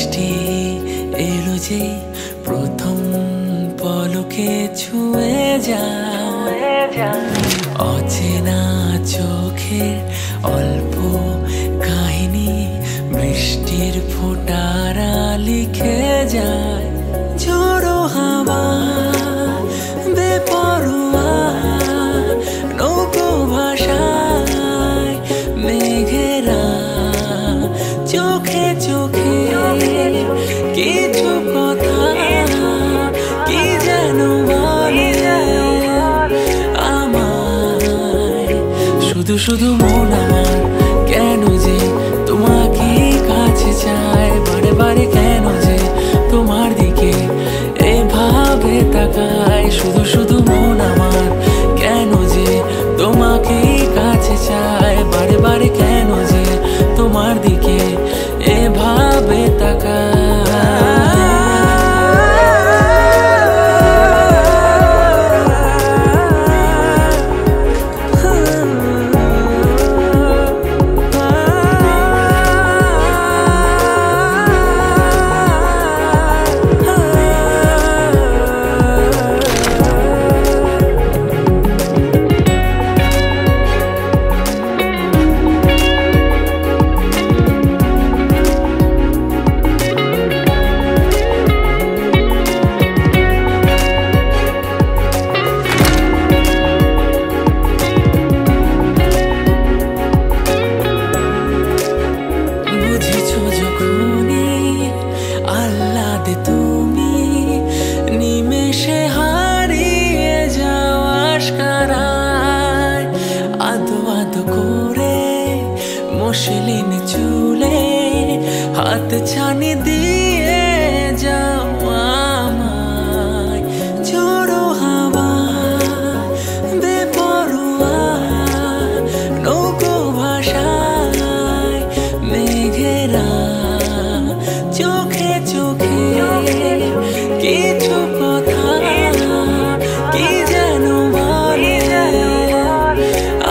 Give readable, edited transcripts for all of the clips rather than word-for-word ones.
বৃষ্টি এলো যে প্রথম পলকে ছুঁয়ে যায় অচেনা চোখের অল্প কাহিনী বৃষ্টির ফোঁটারা লিখে যায়। ঝোড়ো হাওয়া বেপরোয়া নৌকো ভাষায় মেঘেরা চোখে চোখে কিছু কথা কি যেন বলে আমায়। শুধু শুধু মন আমার কেন যে তোমাকে কাছে চায়, বারে বারে কেন যে তোমার দিকে এভাবে তাকায়। শুধু শুধু মন আমার কেন যে তোমাকে কাছে চায়, বারে বারে কেন যে তোমার দিকে এভাবে তাকায়। তুমি নিমেষে হারিয়ে যাও আশকারায়, আদো আদো করে মসলিন চুলে হাত ছানি দিয়ে যাও আমায়। ঝোড়ো হাওয়া বেপরোয়া নৌকো ভাষায় মেঘেরা চোখে চোখে কিছু কথা কি যেন বলে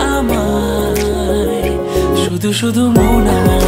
আমায়। শুধু শুধু মন আমার